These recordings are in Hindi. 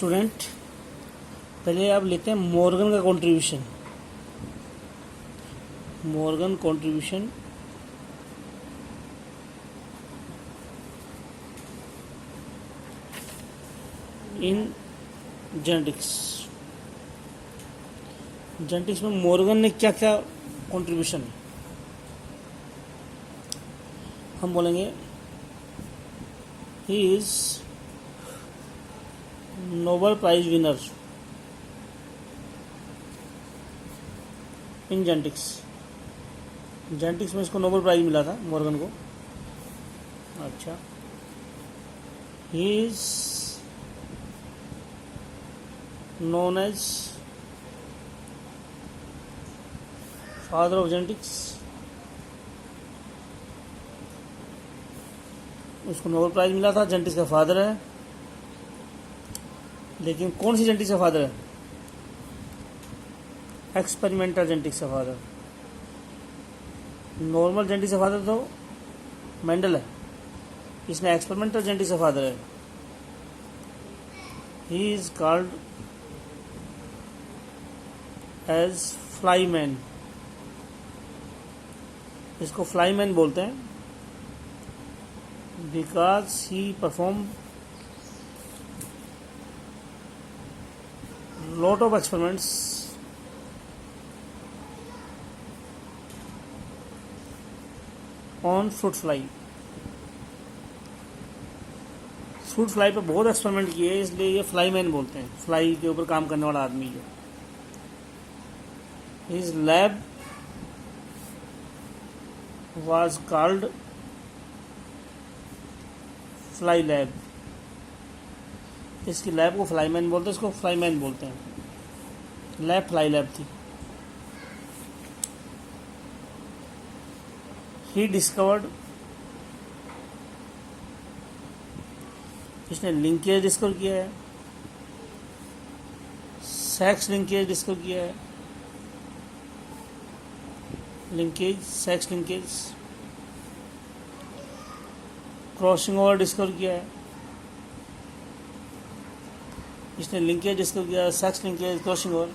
स्टूडेंट, पहले आप लेते हैं मॉर्गन का contribution. Morgan contribution in genetics. Genetics में मॉर्गन ने क्या क्या कंट्रीब्यूशन है, हम बोलेंगे he is Nobel prize winner in genetics. Genetics में इसको नोबेल प्राइज मिला था मॉर्गन को। अच्छा, he is known as father of genetics। उसको नोबेल प्राइज मिला था, जेनेटिक्स का फादर है। लेकिन कौन सी जेनेटिक्स का फादर है? एक्सपेरिमेंटल जेनेटिक्स का फादर। नॉर्मल जेनेटिक्स का फादर तो मेंडल है, इसने एक्सपेरिमेंटल जेनेटिक्स का फादर है। He is called as flyman. इसको फ्लाईमैन बोलते हैं because he perform lot of experiments on fruit fly. Fruit fly पे बहुत एक्सपेरिमेंट किए, इसलिए ये फ्लाईमैन बोलते हैं, फ्लाई के ऊपर काम करने वाला आदमी जो। His lab was called fly lab। इसकी लैब को फ्लाईमैन बोलते हैं, इसको फ्लाईमैन बोलते हैं। लैब फ्लाई लैब थी। ही डिस्कवर्ड, इसने लिंकेज डिस्कवर किया है, सेक्स लिंकेज डिस्कवर किया है। Linkage, sex linkage, crossing over discover किया है। इसने लिंकेज डिस्कवर किया, sex linkage, crossing over.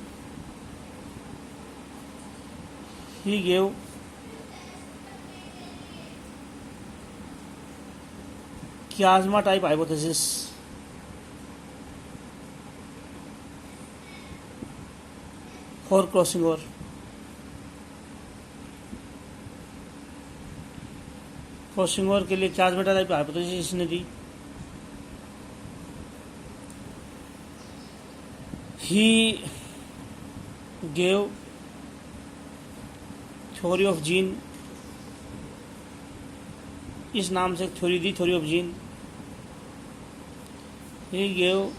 He gave chiasma type hypothesis for crossing over. Crossing over के लिए chiasma टाइप हाइपोथेसिस इसने दी। He gave theory of gene, इस नाम से एक थ्योरी दी, theory of gene. He gave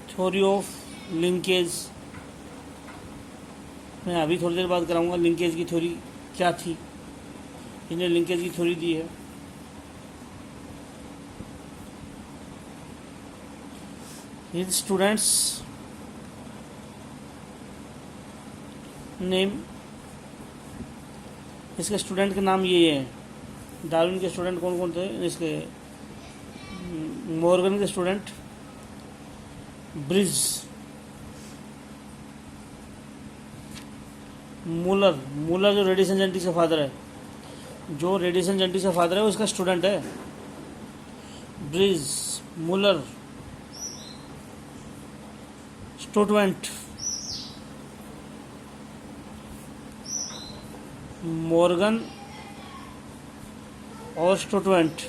theory of linkage. मैं अभी थोड़ी देर बाद कराऊंगा लिंकेज की थ्योरी क्या थी। इन्हें लिंकेज की थ्योरी दी है। हिज स्टूडेंट्स नेम, इसके स्टूडेंट के नाम ये हैं। डार्विन के स्टूडेंट कौन कौन थे? इसके मॉर्गन के स्टूडेंट ब्रिज, मूलर। मूलर जो रेडिएशन जेनेटिक्स का फादर है, जो रेडिएशन जेनेटिक्स का फादर है उसका स्टूडेंट है ब्रिज, मूलर, स्टोटवेंट, मॉर्गन और स्टोटवेंट।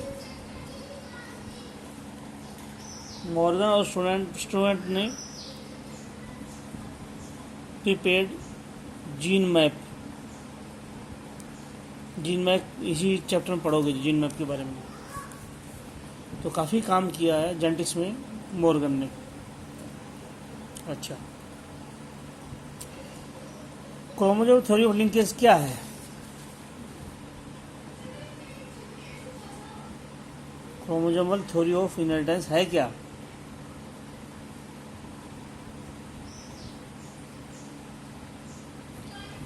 मॉर्गन और स्टोटवेंट ने prepared gene map. Gene map इसी चैप्टर में पढ़ोगे, जीन मैप के बारे में। तो काफ़ी काम किया है जेनेटिक्स में मॉर्गन ने। अच्छा, क्रोमोसोम थ्योरी ऑफ लिंकेज क्या है? क्रोमोसोमल थ्योरी ऑफ इनहेरिटेंस है क्या?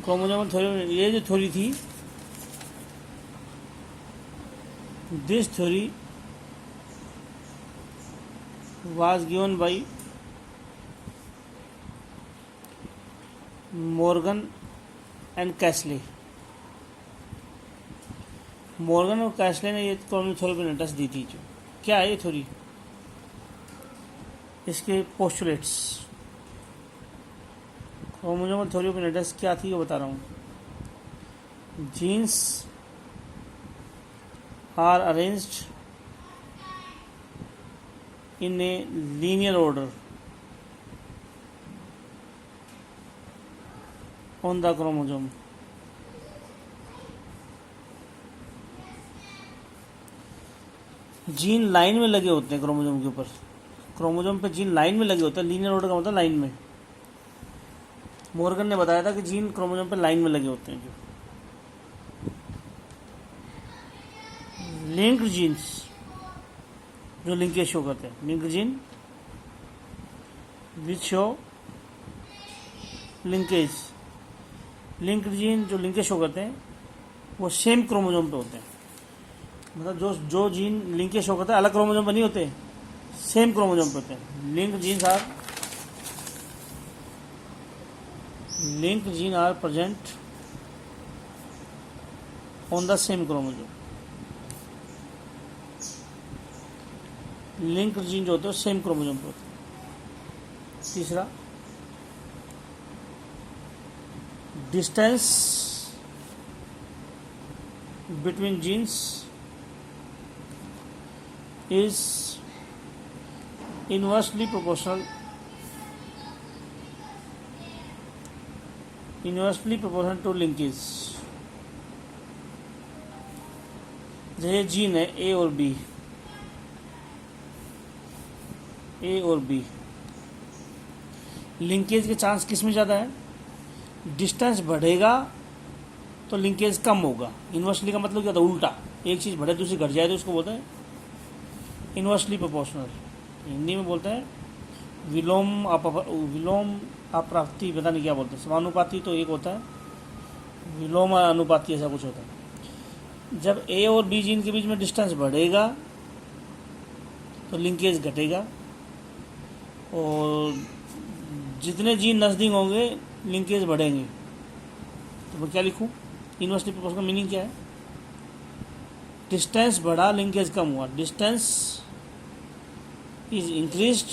क्रोमोसोमल थ्योरी, ये जो थ्योरी थी, this theory was given by Morgan and Castle. Morgan और कैस्ले ने ये क्रोमोजोम दी थी। जो क्या है ये थ्योरी, इसके postulates, chromosomal theory of inheritance क्या थी वो बता रहा हूँ। Genes are arranged in a linear order on the chromosome. Gene line में लगे होते हैं क्रोमोजोम के ऊपर, क्रोमोजोम पे जीन लाइन में लगे होते हैं। लीनियर ऑर्डर का मतलब लाइन में। मॉर्गन ने बताया था कि जीन क्रोमोजोम पे लाइन में लगे होते हैं। जो लिंक्ड जीन्स जो लिंकेज शो करते हैं, linked gene which show linkage, linked gene जो लिंकेज शो करते हैं वो सेम क्रोमोजोम पे होते हैं। मतलब जो जीन लिंकेज शो करता है अलग क्रोमोजोम पे नहीं होते, सेम क्रोमोजोम पे होते हैं। Linked gene are present on the same chromosome. Linked gene जो होते हैं सेम क्रोमोजोम पे होते हैं। तीसरा, distance between genes is inversely proportional to linkage। ये जीन है ए और बी, लिंकेज के चांस किस में ज़्यादा है? डिस्टेंस बढ़ेगा तो लिंकेज कम होगा। इन्वर्सली का मतलब क्या था? उल्टा। एक चीज़ बढ़े दूसरी घट जाए तो उसको बोलते हैं इन्वर्सली प्रोपोर्शनल। हिंदी में बोलते हैं विलोम अप्राप्ति, पता नहीं क्या बोलते हैं। समानुपाती तो एक होता है, विलोम अनुपाती ऐसा कुछ होता है। जब ए और बी जीन के बीच में डिस्टेंस बढ़ेगा तो लिंकेज घटेगा, और जितने जीन नज़दीक होंगे लिंकेज बढ़ेंगे। तो मैं क्या लिखूँ? इन्वर्सली प्रोपोर्शनल मीनिंग क्या है? डिस्टेंस बढ़ा लिंकेज कम हुआ। Distance is increased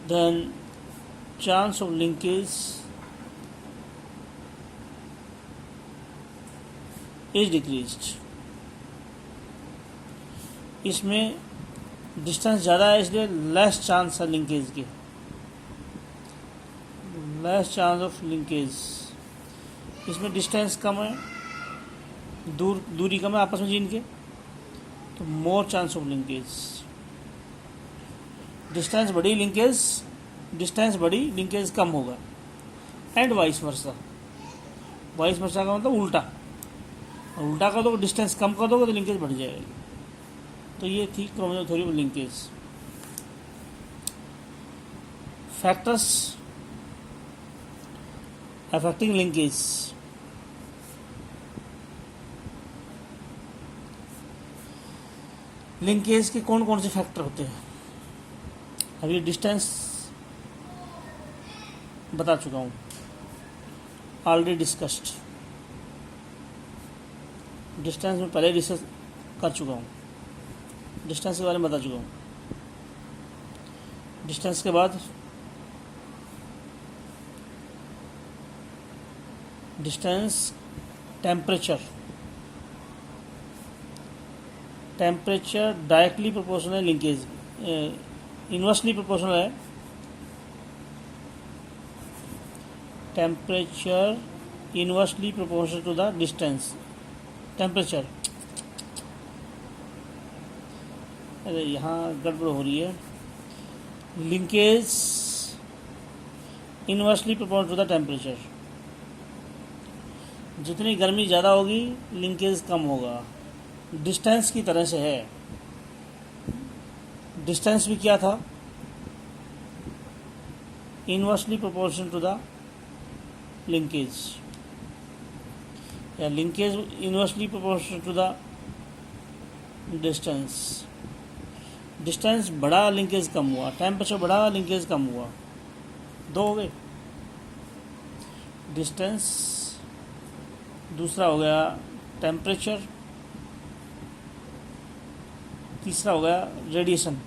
then chance of linkage is decreased. इसमें डिस्टेंस ज़्यादा है इसलिए लेस चांस है लिंकेज के, लेस चांस ऑफ लिंकेज। इसमें डिस्टेंस कम है, दूरी कम है आपस में जीन के, तो more chance of linkage. Distance बढ़ी लिंकेज कम होगा। एंड वाइस वर्सा का मतलब उल्टा, और उल्टा कर दो, डिस्टेंस कम कर दोगे तो लिंकेज बढ़ जाएगी। तो ये थी chromosome theory of linkage. Factors affecting linkage. Linkage के कौन कौन से फैक्टर होते हैं? अभी डिस्टेंस बता चुका हूँ, ऑलरेडी डिस्कस्ड। डिस्टेंस में पहले डिस्कस कर चुका हूँ, डिस्टेंस के बारे में बता चुका हूँ। डिस्टेंस के बाद डिस्टेंस टेम्परेचर डायरेक्टली प्रोपोर्शनल है लिंकेज, इन्वर्सली प्रोपोर्शनल है। Temperature inversely proportional to the distance. Temperature, अरे यहाँ गड़बड़ हो रही है। Linkage inversely proportional to the temperature. जितनी गर्मी ज़्यादा होगी लिंकेज कम होगा। डिस्टेंस की तरह से है। डिस्टेंस भी क्या था? Inversely proportional to the linkage, या linkage inversely proportional to the distance. Distance बढ़ा, लिंकेज कम हुआ, टेम्परेचर बढ़ा, लिंकेज कम हुआ, दो हो गए। डिस्टेंस, दूसरा हो गया टेम्परेचर, तीसरा हो गया रेडिएशन।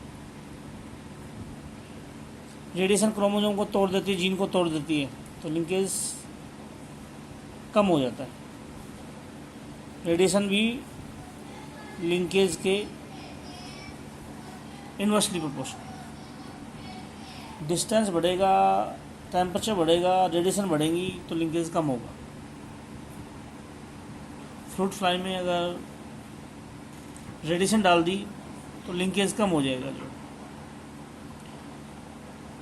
रेडिएशन क्रोमोसोम को तोड़ देती है, जीन को तोड़ देती है, तो लिंकेज कम हो जाता है। रेडिएशन भी लिंकेज के इन्वर्सली प्रोपोर्शनल। डिस्टेंस बढ़ेगा, टेम्परेचर बढ़ेगा, रेडिएशन बढ़ेंगी तो लिंकेज कम होगा। फ्रूट फ्लाई में अगर रेडिएशन डाल दी तो लिंकेज कम हो जाएगा जो,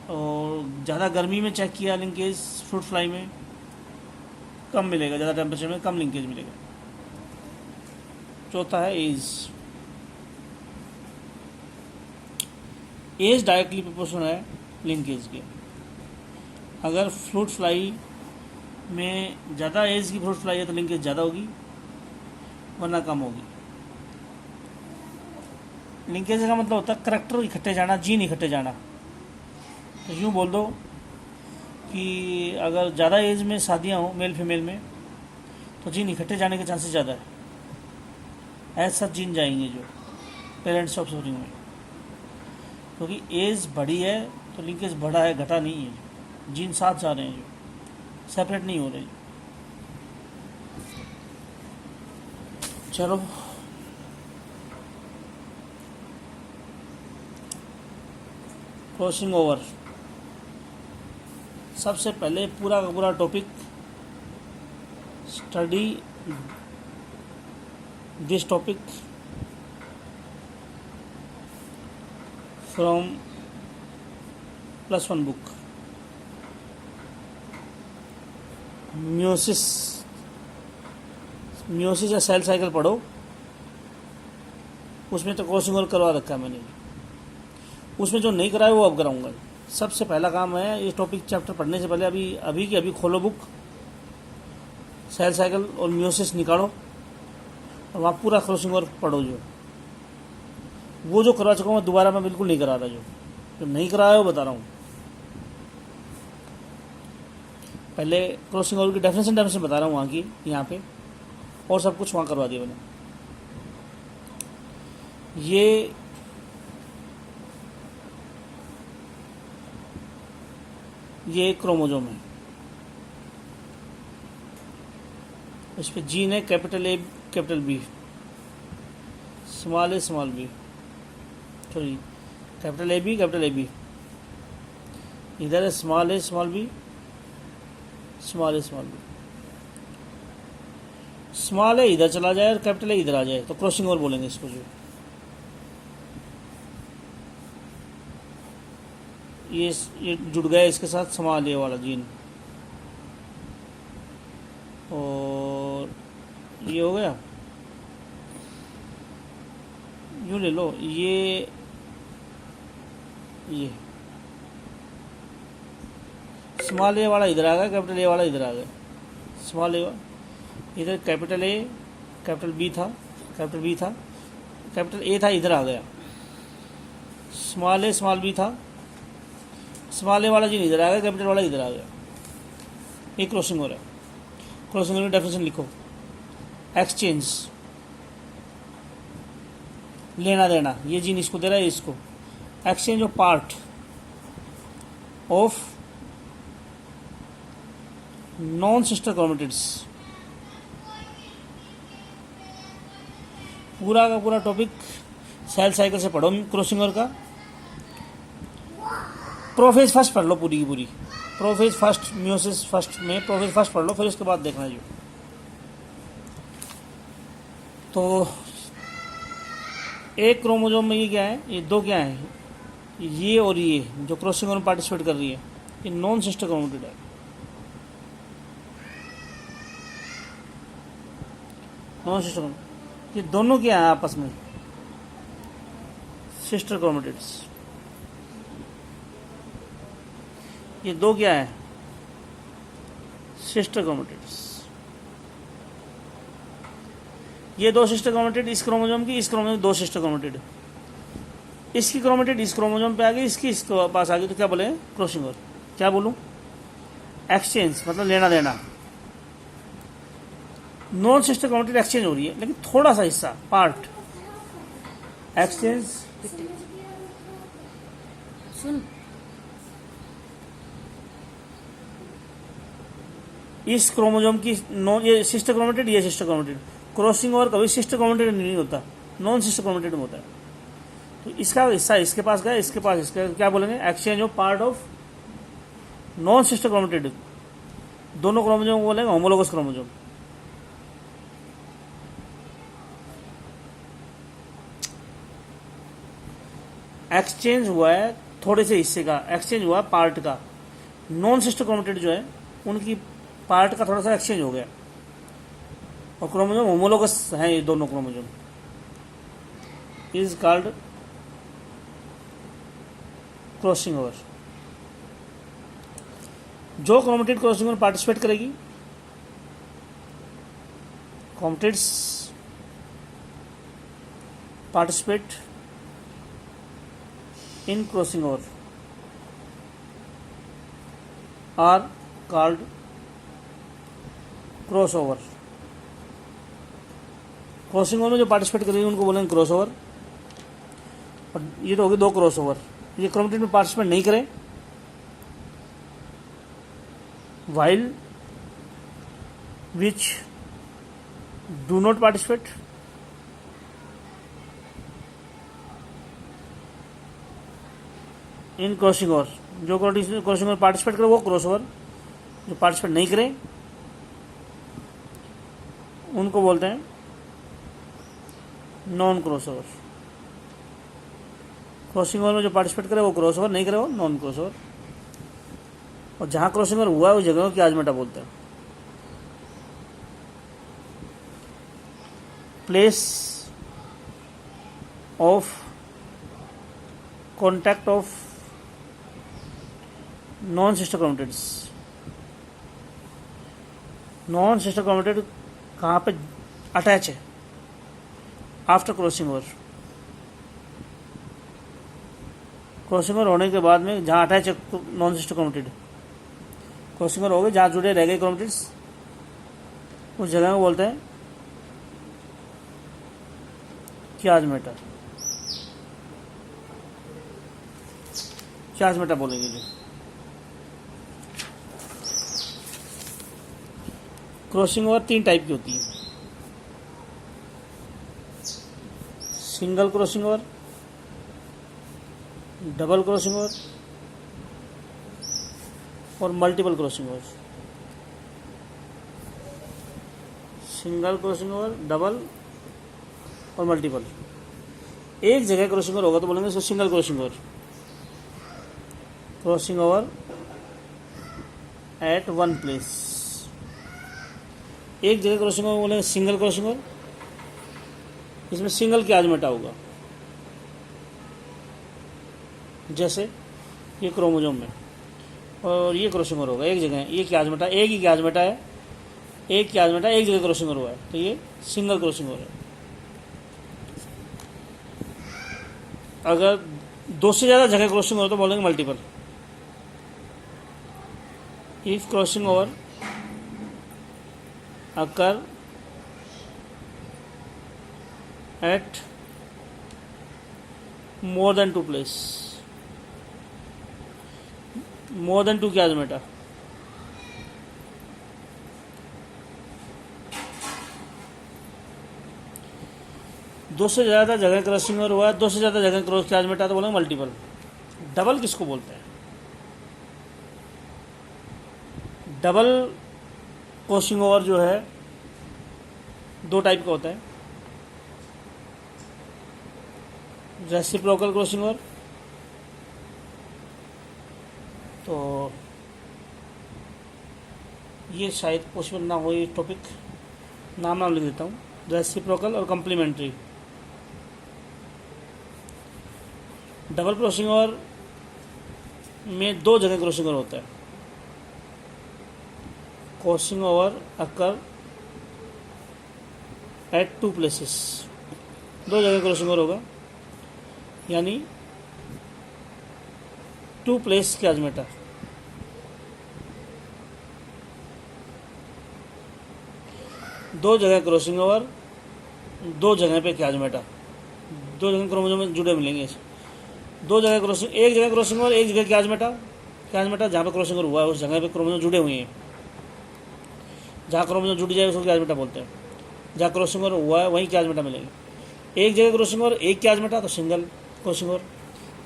और ज़्यादा गर्मी में चेक किया लिंकेज फ्रूट फ्लाई में कम मिलेगा, ज़्यादा टेम्परेचर में कम लिंकेज मिलेगा। चौथा है एज डायरेक्टली प्रोपोर्शनल है लिंकेज के। अगर फ्रूट फ्लाई में ज़्यादा एज की फ्रूट फ्लाई है तो लिंकेज ज़्यादा होगी, वरना कम होगी। लिंकेज का मतलब होता है करैक्टर इकट्ठे जाना, जीन इकट्ठे जाना। तो यूँ बोल दो कि अगर ज़्यादा एज में शादियाँ हों मेल फीमेल में तो जीन इकट्ठे जाने के चांसेस ज़्यादा है, ऐसा जीन जाएंगे जो पेरेंट्स ऑफ स्प्रिंग में, क्योंकि एज बढ़ी है तो लिंकेज बढ़ा है, घटा नहीं है, जीन साथ जा रहे हैं, जो सेपरेट नहीं हो रहे। चलो क्रॉसिंग ओवर। सबसे पहले पूरा का पूरा topic study this topic from +1 book, meiosis या सेल साइकिल पढ़ो, उसमें तो क्रॉसिंग ओवर करवा रखा है मैंने, उसमें जो नहीं कराया वो अब कराऊंगा। सबसे पहला काम है ये टॉपिक चैप्टर पढ़ने से पहले अभी की अभी खोलो बुक, सेल साइकिल और म्योसिस निकालो और वहाँ पूरा क्रॉसिंग ओवर पढ़ो। जो वो जो करवा चुका हूँ दोबारा मैं बिल्कुल नहीं करा रहा, जो नहीं कराया वो बता रहा हूँ। पहले क्रॉसिंग ओवर की डेफिनेशन बता रहा हूँ वहाँ की, यहाँ पे, और सब कुछ वहाँ करवा दिया मैंने। ये क्रोमोजोम है, इस पे जीन है capital A capital B, small A small B, sorry capital A B, इधर है small A small B, small A small B, small A इधर चला जाए और कैपिटल ए इधर आ जाए तो क्रॉसिंग ओवर बोलेंगे इसको। जो ये जुड़ गया इसके साथ स्मॉल ए वाला जीन, और ये हो गया, यूँ ले लो, ये स्मॉल ए वाला इधर आ गया, कैपिटल ए वाला इधर आ गया, स्मॉल ए इधर कैपिटल ए कैपिटल बी था, कैपिटल ए था इधर आ गया, स्मॉल ए स्मॉल बी था, स्मॉल ए वाला जीन इधर आ गया, कैपिटल वाला इधर आ गया, ये क्रॉसिंग ओवर है। क्रॉसिंग ओवर की डेफिनेशन लिखो, एक्सचेंज, लेना देना, ये जीन इसको दे रहा है इसको, exchange of part of non sister chromatids. पूरा का पूरा टॉपिक सेल साइकिल से पढ़ो क्रॉसिंग ओवर का। प्रोफेज फर्स्ट पढ़ लो, पूरी की पूरी प्रोफेज फर्स्ट, म्योसिस फर्स्ट में प्रोफेज फर्स्ट पढ़ लो, फिर उसके बाद देखना जो। तो एक क्रोमोजोम में ये क्या है, ये दो क्या है, ये और ये जो क्रॉसिंग ओवर में पार्टिसिपेट कर रही है, ये नॉन सिस्टर क्रोमेटिड है। नॉन सिस्टर, ये दोनों क्या है आपस में, सिस्टर क्रोमेटिड्स। ये दो क्या है, सिस्टर क्रोमेटिड्स। ये दो सिस्टर क्रोमेटिड इस क्रोमोसोम की, इस क्रोमोसोम दो सिस्टर क्रोमेटिड, इसकी क्रोमेटिड इस क्रोमोजोम पे आ गई, इसकी इस पास आ गई, तो क्या बोले? Crossing over. क्या बोलूँ? एक्सचेंज मतलब लेना देना। नॉन सिस्टर क्रोमेटिड एक्सचेंज हो रही है, लेकिन थोड़ा सा हिस्सा, पार्ट एक्सचेंज। सुन, इस क्रोमोजोम की नॉन, ये सिस्टर क्रोमेटिड, ये सिस्टर क्रोमेटिड। क्रॉसिंग ओवर कभी सिस्टर क्रोमेटिड नहीं होता, नॉन सिस्टर क्रोमेटिड में होता है। तो इसका हिस्सा इसके पास गया, इसके पास इसका, क्या बोलेंगे? Exchange of part of non sister chromatid. दोनों क्रोमोजोम को बोलेंगे होमोलोगस क्रोमोजोम। एक्सचेंज हुआ है थोड़े से हिस्से का, एक्सचेंज हुआ है पार्ट का। नॉन सिस्टर क्रोमेटिड जो है उनकी पार्ट का थोड़ा सा एक्सचेंज हो गया, और क्रोमोजोम होमोलोगस हैं ये दोनों chromosome. Is called crossing over. जो क्रोमेटिड क्रॉसिंग ओवर पार्टिसिपेट करेगी, chromatids participate in crossing over are called cross over. Crossing over में जो पार्टिसिपेट करेंगे उनको बोलेंगे क्रॉस ओवर। और ये तो होगी दो क्रॉस ओवर। ये क्रोमेटिड में पार्टिसिपेट नहीं करें, while which do not participate in crossing over. जो क्रॉसिंग ओवर पार्टिसिपेट करे वो क्रॉस ओवर, जो पार्टिसिपेट नहीं करें उनको बोलते हैं non cross over. Crossing over में जो पार्टिसिपेट करे वो क्रॉस ओवर, नहीं करे वो नॉन क्रॉस ओवर। और जहां क्रॉसिंग ओवर हुआ है उस जगह को आजमेटा बोलते हैं। Place of contact of non sister chromatids. Non sister chromatid कहाँ पे अटैच है? After crossing over. Crossing over होने के बाद में जहाँ अटैच है non sister chromatid, crossing over हो गए, जहाँ जुड़े रह गए क्रोमेटिड्स, उस जगह को बोलते हैं कियाजमेटा। कियाजमेटा बोलेंगे जो। क्रॉसिंग ओवर तीन टाइप की होती है। Single crossing over, double crossing over और multiple crossing over. Single crossing over, double और मल्टीपल। एक जगह क्रॉसिंग ओवर होगा तो बोलेंगे इसको single crossing over. Crossing over at one place. एक जगह क्रॉसिंग ओवर बोलेंगे सिंगल क्रॉसिंग ओवर। इसमें सिंगल कियाजमेटा होगा, जैसे ये क्रोमोजोम में, और ये क्रॉसिंग ओवर होगा एक जगह। ये कियाजमेटा, एक ही कियाजमेटा है, एक कियाजमेटा एक जगह क्रॉसिंग ओवर हुआ है, तो ये सिंगल क्रॉसिंग ओवर है। अगर दो से ज़्यादा जगह क्रॉसिंग ओवर तो बोलेंगे multiple. If crossing over occur at more than two place, more than two kilometer, दो से ज़्यादा जगह क्रॉसिंग ओवर हुआ है, दो से ज़्यादा जगह क्रॉस किलोमीटर तो बोलेंगे मल्टीपल। डबल किसको बोलते हैं? डबल क्रॉसिंग ओवर जो है दो टाइप का होता है। रेसिप्रोकल क्रॉसिंग ओवर, तो ये शायद पॉसिबल ना हो, ये टॉपिक नाम लिख देता हूँ। रेसिप्रोकल और कम्प्लीमेंट्री। डबल क्रॉसिंग ओवर में दो जगह क्रॉसिंग ओवर होता है। Crossing over occur at two places, दो जगह क्रॉसिंग ओवर होगा, यानी टू प्लेस क्याजमेटा, दो जगह क्रॉसिंग ओवर, दो जगह पे क्याजमेटा, दो जगह क्रोमोसोम में जुड़े मिलेंगे। दो जगह क्रॉसिंग, एक जगह क्रॉसिंग ओवर, एक जगह क्याजमेटा। क्याजमेटा जहाँ पे क्रॉसिंग ओवर हुआ है उस जगह पे क्रोमोसोम जुड़े हुए हैं। जहाँ क्रोमोसोम जुड़ जाए उसको क्याजमेटा बोलते हैं। जहाँ क्रॉसिंग ओवर हुआ है वहीं क्याजमेटा मिलेंगे। एक जगह क्रॉसिंग ओवर, एक क्याजमेटा तो सिंगल क्रॉसिंग ओवर।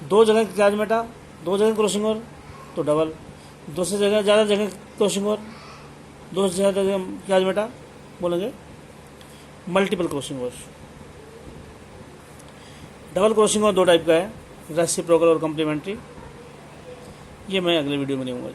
दो जगह क्याजमेटा, दो जगह क्रॉसिंग ओवर तो डबल। दो से जगह ज़्यादा जगह क्रॉसिंग ओवर, दो से ज़्यादा जगह क्याजमेटा बोलेंगे multiple crossing over. Double crossing over दो टाइप का है, रेसिप्रोकल और कम्प्लीमेंट्री। ये मैं अगले वीडियो में दूंगा।